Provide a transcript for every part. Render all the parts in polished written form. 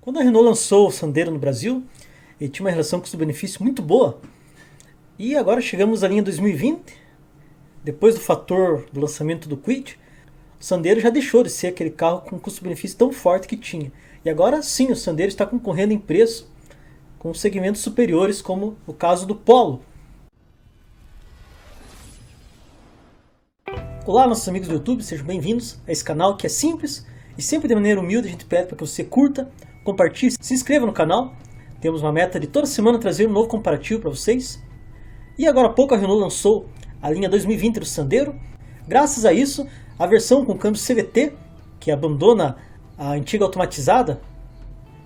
Quando a Renault lançou o Sandero no Brasil, ele tinha uma relação custo-benefício muito boa. E agora chegamos à linha 2020, depois do fator do lançamento do Kwid, o Sandero já deixou de ser aquele carro com custo-benefício tão forte que tinha. E agora sim, o Sandero está concorrendo em preço com segmentos superiores, como o caso do Polo. Olá, nossos amigos do YouTube, sejam bem-vindos a esse canal que é simples e sempre de maneira humilde a gente pede para que você curta, compartilhe, se inscreva no canal. Temos uma meta de toda semana trazer um novo comparativo para vocês. E agora há pouco a Renault lançou a linha 2020 do Sandero. Graças a isso, a versão com câmbio CVT, que abandona a antiga automatizada,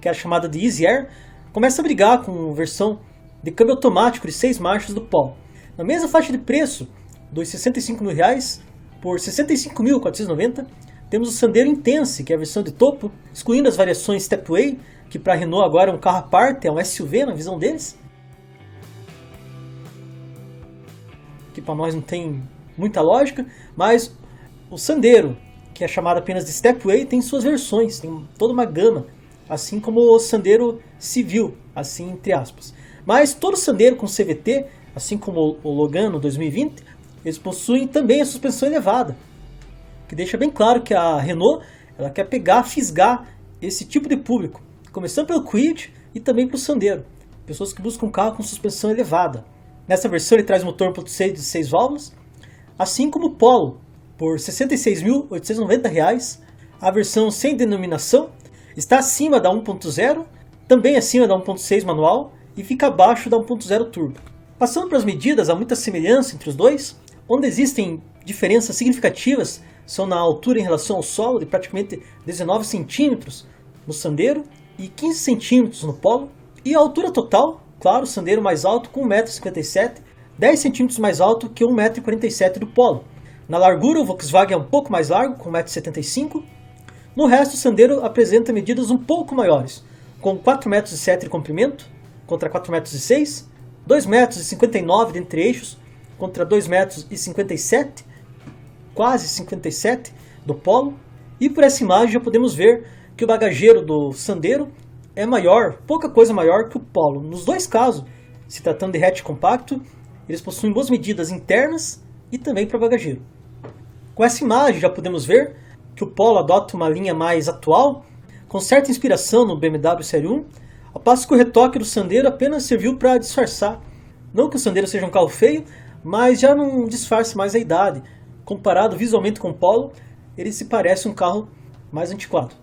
que era chamada de Easy Air, começa a brigar com a versão de câmbio automático de 6 marchas do Polo. Na mesma faixa de preço, dos R$ 65.000 por R$ 65.490, temos o Sandero Intense, que é a versão de topo, excluindo as variações Stepway, que para a Renault agora é um carro à parte, é um SUV na visão deles, que para nós não tem muita lógica, mas o Sandero, que é chamado apenas de Stepway, tem suas versões, tem toda uma gama, assim como o Sandero Civil, assim entre aspas. Mas todo Sandero com CVT, assim como o Logano 2020, eles possuem também a suspensão elevada, que deixa bem claro que a Renault ela quer pegar, fisgar esse tipo de público, começando pelo Kwid e também pelo Sandero, pessoas que buscam um carro com suspensão elevada. Nessa versão ele traz motor 1.6 de 6 válvulas, assim como o Polo, por R$ 66.890, a versão sem denominação está acima da 1.0, também acima da 1.6 manual e fica abaixo da 1.0 turbo. Passando para as medidas, há muita semelhança entre os dois, onde existem diferenças significativas são na altura em relação ao solo, de praticamente 19 centímetros no Sandero e 15 centímetros no Polo, e a altura total, claro, o Sandero mais alto com 1,57 m, 10 centímetros mais alto que 1,47 m do Polo. Na largura, o Volkswagen é um pouco mais largo, com 1,75 m. No resto, o Sandero apresenta medidas um pouco maiores, com 4,7 m de comprimento, contra 4,6 m, 2,59 m de entre-eixos, contra 2,57 m, quase 57 m do Polo. E por essa imagem já podemos ver que o bagageiro do Sandero é maior, pouca coisa maior que o Polo. Nos dois casos, se tratando de hatch compacto, eles possuem boas medidas internas e também para bagageiro. Com essa imagem já podemos ver que o Polo adota uma linha mais atual, com certa inspiração no BMW Série 1, ao passo que o retoque do Sandero apenas serviu para disfarçar. Não que o Sandero seja um carro feio, mas já não disfarça mais a idade. Comparado visualmente com o Polo, ele se parece um carro mais antiquado.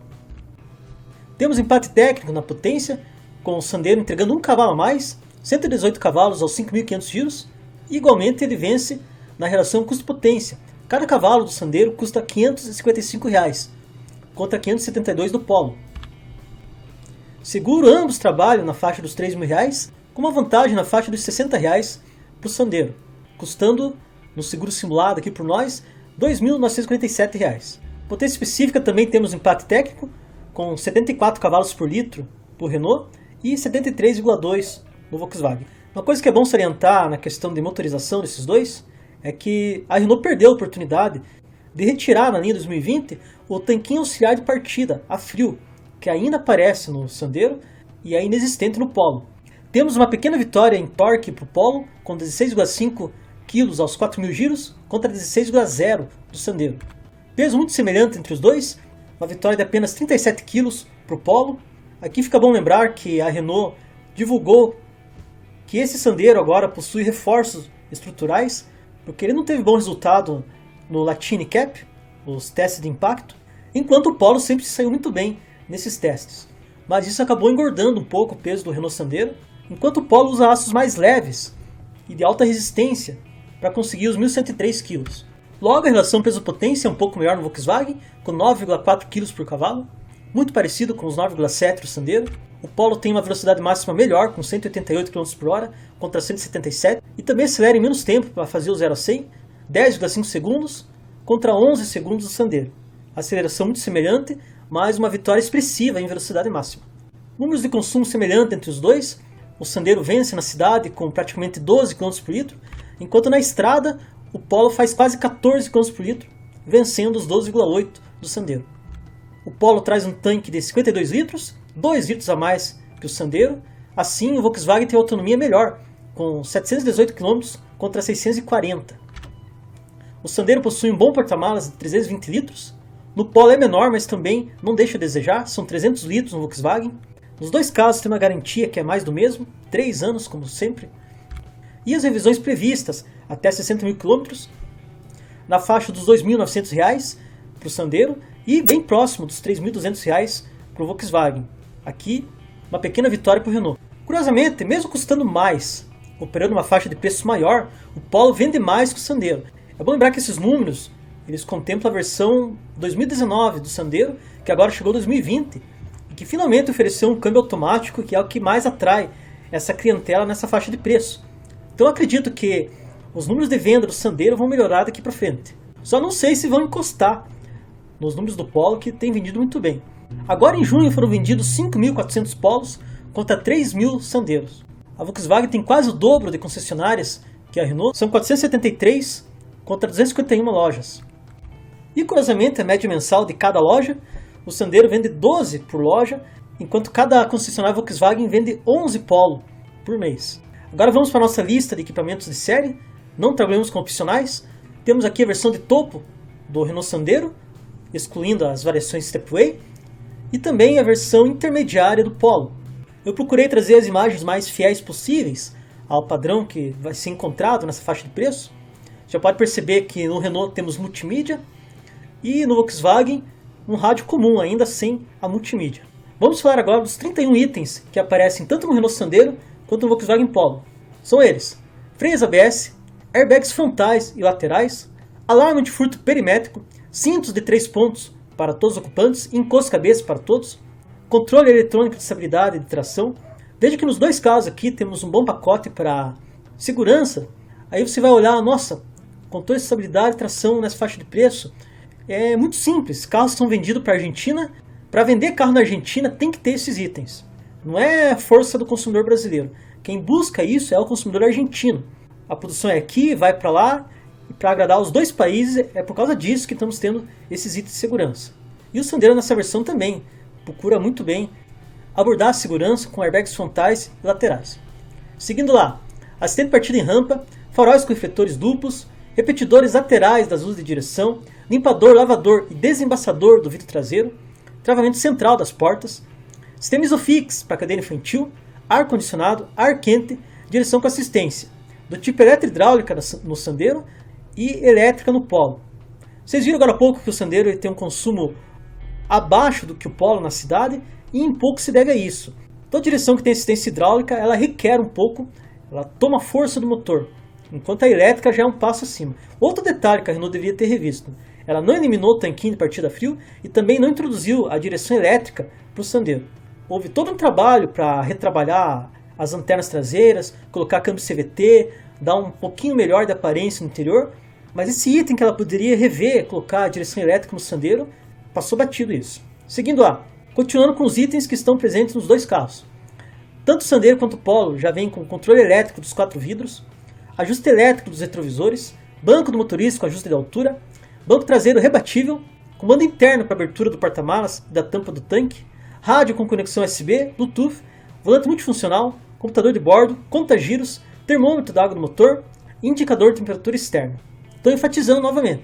Temos empate técnico na potência, com o Sandero entregando 1 cavalo a mais, 118 cavalos aos 5.500 giros, e igualmente ele vence na relação custo-potência. Cada cavalo do Sandero custa R$ 555, contra R$ 572 do Polo. Seguro, ambos trabalham na faixa dos R$ 3.000, com uma vantagem na faixa dos R$ 60 para o Sandero, custando, no seguro simulado aqui por nós, R$ 2.947. Potência específica também temos empate técnico, com 74 cavalos por litro para o Renault e 73,2 no Volkswagen. Uma coisa que é bom salientar na questão de motorização desses dois é que a Renault perdeu a oportunidade de retirar na linha 2020 o tanquinho auxiliar de partida, a frio, que ainda aparece no Sandero e é inexistente no Polo. Temos uma pequena vitória em torque para o Polo, com 16,5 kg aos 4.000 giros, contra 16,0 do Sandero. Peso muito semelhante entre os dois, uma vitória de apenas 37 kg para o Polo. Aqui fica bom lembrar que a Renault divulgou que esse Sandero agora possui reforços estruturais, porque ele não teve bom resultado no Latine Cap, os testes de impacto, enquanto o Polo sempre saiu muito bem nesses testes. Mas isso acabou engordando um pouco o peso do Renault Sandero, enquanto o Polo usa aços mais leves e de alta resistência para conseguir os 1.103 kg. Logo, a relação peso-potência é um pouco melhor no Volkswagen, com 9,4 kg por cavalo, muito parecido com os 9,7 do Sandero. O Polo tem uma velocidade máxima melhor, com 188 km por hora, contra 177, e também acelera em menos tempo para fazer o 0 a 100, 10,5 segundos, contra 11 segundos do Sandero. Aceleração muito semelhante, mas uma vitória expressiva em velocidade máxima. Números de consumo semelhante entre os dois, o Sandero vence na cidade com praticamente 12 km por litro, enquanto na estrada o Polo faz quase 14 km por litro, vencendo os 12,8 do Sandero. O Polo traz um tanque de 52 litros 2 litros a mais que o Sandero. Assim, o Volkswagen tem autonomia melhor, com 718 km contra 640. O Sandero possui um bom porta-malas de 320 litros. No Polo é menor, mas também não deixa a desejar, são 300 litros no Volkswagen. Nos dois casos tem uma garantia que é mais do mesmo, 3 anos como sempre. E as revisões previstas, até 60 mil km, na faixa dos R$ 2.900 para o Sandero e bem próximo dos R$ 3.200 para o Volkswagen. Aqui, uma pequena vitória para o Renault. Curiosamente, mesmo custando mais, operando uma faixa de preço maior, o Polo vende mais que o Sandero. É bom lembrar que esses números eles contemplam a versão 2019 do Sandero, que agora chegou em 2020, e que finalmente ofereceu um câmbio automático, que é o que mais atrai essa clientela nessa faixa de preço. Então eu acredito que os números de venda do Sandero vão melhorar daqui para frente. Só não sei se vão encostar nos números do Polo, que tem vendido muito bem. Agora em junho foram vendidos 5.400 Polos contra 3.000 Sanderos. A Volkswagen tem quase o dobro de concessionárias que a Renault, são 473 contra 251 lojas. E curiosamente, a média mensal de cada loja, o Sandero vende 12 por loja, enquanto cada concessionária Volkswagen vende 11 Polo por mês. Agora vamos para a nossa lista de equipamentos de série, não trabalhamos com opcionais. Temos aqui a versão de topo do Renault Sandero, excluindo as variações Stepway, e também a versão intermediária do Polo. Eu procurei trazer as imagens mais fiéis possíveis ao padrão que vai ser encontrado nessa faixa de preço. Já pode perceber que no Renault temos multimídia e no Volkswagen um rádio comum, ainda sem a multimídia. Vamos falar agora dos 31 itens que aparecem tanto no Renault Sandero quanto no Volkswagen Polo. São eles: freios ABS, airbags frontais e laterais, alarme de furto perimétrico, cintos de 3 pontos para todos os ocupantes e encosto-cabeça para todos, controle eletrônico de estabilidade e de tração. Veja que nos dois casos aqui temos um bom pacote para segurança. Aí você vai olhar, nossa, controle de estabilidade e tração nessa faixa de preço. É muito simples, carros são vendidos para a Argentina. Para vender carro na Argentina tem que ter esses itens. Não é a força do consumidor brasileiro. Quem busca isso é o consumidor argentino. A produção é aqui, vai para lá, e para agradar os dois países é por causa disso que estamos tendo esses itens de segurança. E o Sandero nessa versão também procura muito bem abordar a segurança com airbags frontais e laterais. Seguindo lá, assistente de partida em rampa, faróis com refletores duplos, repetidores laterais das luzes de direção, limpador, lavador e desembaçador do vidro traseiro, travamento central das portas, sistema Isofix para cadeira infantil, ar-condicionado, ar quente, direção com assistência, do tipo eletro-hidráulica no Sandero e elétrica no Polo. Vocês viram agora há pouco que o Sandero ele tem um consumo abaixo do que o Polo na cidade, e em pouco se deve a isso. Toda direção que tem assistência hidráulica, ela requer um pouco, ela toma força do motor, enquanto a elétrica já é um passo acima. Outro detalhe que a Renault deveria ter revisto: ela não eliminou o tanquinho de partida frio e também não introduziu a direção elétrica para o Sandero. Houve todo um trabalho para retrabalhar as lanternas traseiras, colocar câmbio CVT, dar um pouquinho melhor de aparência no interior, mas esse item que ela poderia rever, colocar a direção elétrica no Sandero, passou batido isso. Seguindo lá, continuando com os itens que estão presentes nos dois carros. Tanto o Sandero quanto o Polo já vem com controle elétrico dos 4 vidros, ajuste elétrico dos retrovisores, banco do motorista com ajuste de altura, banco traseiro rebatível, comando interno para abertura do porta-malas e da tampa do tanque, rádio com conexão USB, Bluetooth, volante multifuncional, computador de bordo, conta-giros, termômetro da água do motor e indicador de temperatura externa. Estou enfatizando novamente,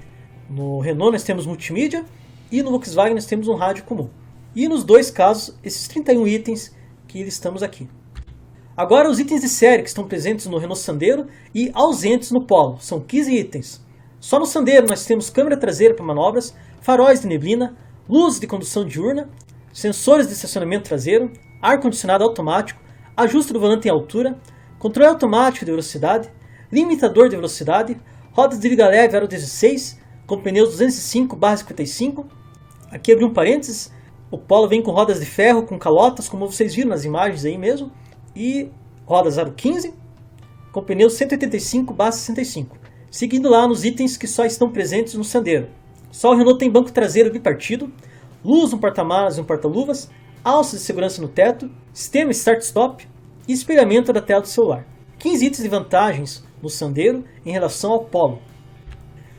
no Renault nós temos multimídia e no Volkswagen nós temos um rádio comum. E nos dois casos, esses 31 itens que listamos aqui. Agora os itens de série que estão presentes no Renault Sandero e ausentes no Polo. São 15 itens. Só no Sandero nós temos câmera traseira para manobras, faróis de neblina, luzes de condução diurna, sensores de estacionamento traseiro, ar-condicionado automático, ajuste do volante em altura, controle automático de velocidade, limitador de velocidade, rodas de liga leve aro 16, com pneus 205/55. Aqui abri um parênteses, o Polo vem com rodas de ferro com calotas, como vocês viram nas imagens aí mesmo, e rodas aro 15, com pneus 185/65. Seguindo lá nos itens que só estão presentes no Sandero. Só o Renault tem banco traseiro bipartido, luz no porta-malas e no porta-luvas, alças de segurança no teto, sistema start-stop e espelhamento da tela do celular. 15 itens de vantagens no Sandero em relação ao Polo.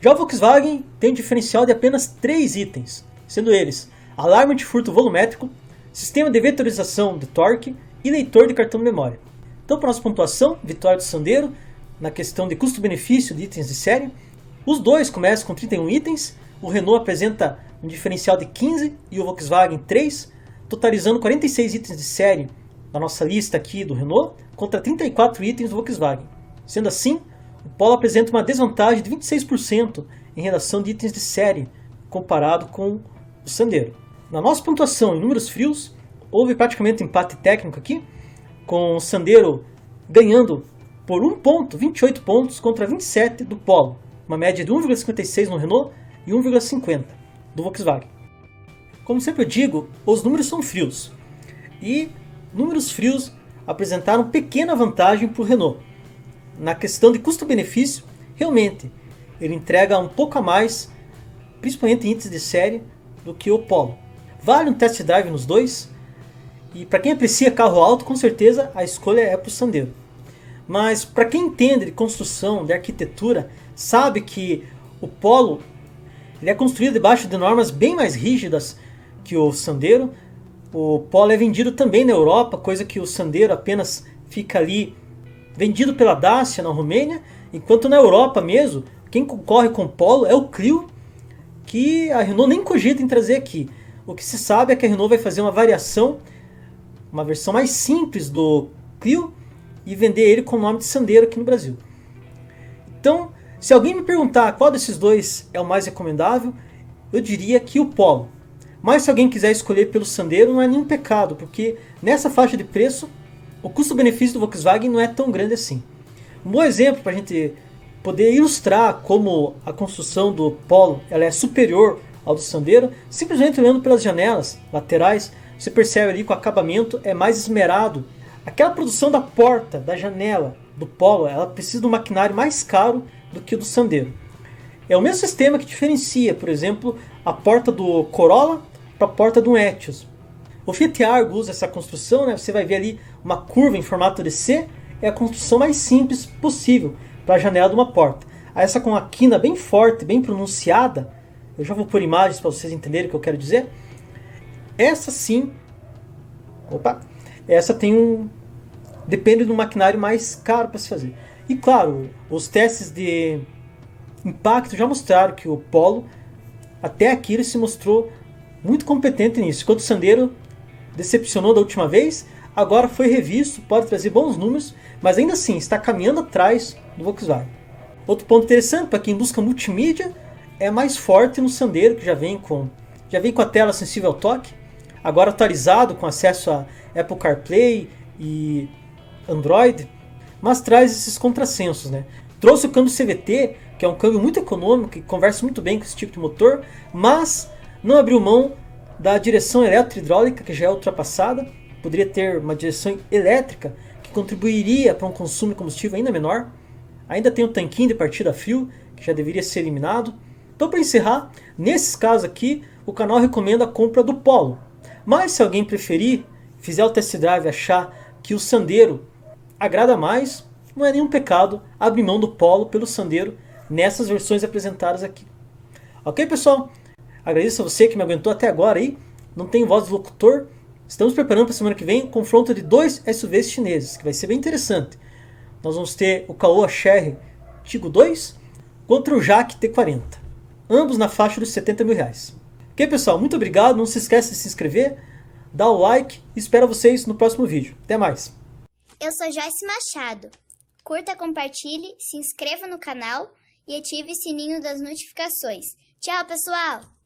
Já o Volkswagen tem um diferencial de apenas 3 itens, sendo eles alarme de furto volumétrico, sistema de vetorização de torque e leitor de cartão de memória. Então, para nossa pontuação, vitória do Sandero na questão de custo-benefício de itens de série. Os dois começam com 31 itens, o Renault apresenta um diferencial de 15 e o Volkswagen 3, totalizando 46 itens de série na nossa lista aqui do Renault, contra 34 itens do Volkswagen. Sendo assim, o Polo apresenta uma desvantagem de 26% em relação de itens de série, comparado com o Sandero. Na nossa pontuação em números frios, houve praticamente empate técnico aqui, com o Sandero ganhando por 1 ponto, 28 pontos contra 27 do Polo, uma média de 1,56 no Renault e 1,50 do Volkswagen. Como sempre eu digo, os números são frios, e números frios apresentaram pequena vantagem para o Renault. Na questão de custo-benefício, realmente, ele entrega um pouco a mais, principalmente em itens de série, do que o Polo. Vale um test drive nos dois, e para quem aprecia carro alto, com certeza a escolha é para o Sandero. Mas para quem entende de construção, de arquitetura, sabe que o Polo ele é construído debaixo de normas bem mais rígidas que o Sandero. O Polo é vendido também na Europa, coisa que o Sandero apenas fica ali vendido pela Dacia na Romênia, enquanto na Europa mesmo, quem concorre com o Polo é o Clio, que a Renault nem cogita em trazer aqui. O que se sabe é que a Renault vai fazer uma variação, uma versão mais simples do Clio, e vender ele com o nome de Sandero aqui no Brasil. Então, se alguém me perguntar qual desses dois é o mais recomendável, eu diria que o Polo. Mas se alguém quiser escolher pelo Sandero, não é nenhum pecado, porque nessa faixa de preço, o custo-benefício do Volkswagen não é tão grande assim. Um bom exemplo para a gente poder ilustrar como a construção do Polo ela é superior ao do Sandero, simplesmente olhando pelas janelas laterais, você percebe ali que o acabamento é mais esmerado. Aquela produção da porta, da janela do Polo, ela precisa de um maquinário mais caro do que o do Sandero. É o mesmo sistema que diferencia, por exemplo, a porta do Corolla para a porta do Etios. O Fiat Argo usa essa construção, né? Você vai ver ali uma curva em formato de C, é a construção mais simples possível para a janela de uma porta. Essa com a quina bem forte, bem pronunciada, eu já vou pôr imagens para vocês entenderem o que eu quero dizer. Essa sim, essa tem depende de um maquinário mais caro para se fazer. E claro, os testes de impacto já mostraram que o Polo, até aqui ele se mostrou muito competente nisso. Enquanto o Sandero decepcionou da última vez, agora foi revisto, pode trazer bons números, mas ainda assim está caminhando atrás do Volkswagen. Outro ponto interessante para quem busca multimídia é mais forte no Sandero, que já vem com a tela sensível ao toque, agora atualizado com acesso a Apple CarPlay e Android, mas traz esses contrassensos, né? Trouxe o câmbio CVT, que é um câmbio muito econômico e conversa muito bem com esse tipo de motor, mas não abriu mão da direção eletro-hidráulica, que já é ultrapassada. Poderia ter uma direção elétrica que contribuiria para um consumo de combustível ainda menor. Ainda tem o tanquinho de partida a fio, que já deveria ser eliminado. Então, para encerrar, nesses casos aqui, o canal recomenda a compra do Polo. Mas se alguém preferir, fizer o test drive e achar que o Sandero agrada mais, não é nenhum pecado abrir mão do Polo pelo Sandero nessas versões apresentadas aqui. Ok, pessoal? Agradeço a você que me aguentou até agora aí. Não tem voz do locutor. Estamos preparando para a semana que vem um confronto de 2 SUVs chineses, que vai ser bem interessante. Nós vamos ter o Caoa Chery Tiggo 2 contra o Jaque T40. Ambos na faixa dos R$70 mil. Ok, pessoal? Muito obrigado. Não se esqueça de se inscrever, dar o like e espero vocês no próximo vídeo. Até mais! Eu sou Joyce Machado. Curta, compartilhe, se inscreva no canal e ative o sininho das notificações. Tchau, pessoal!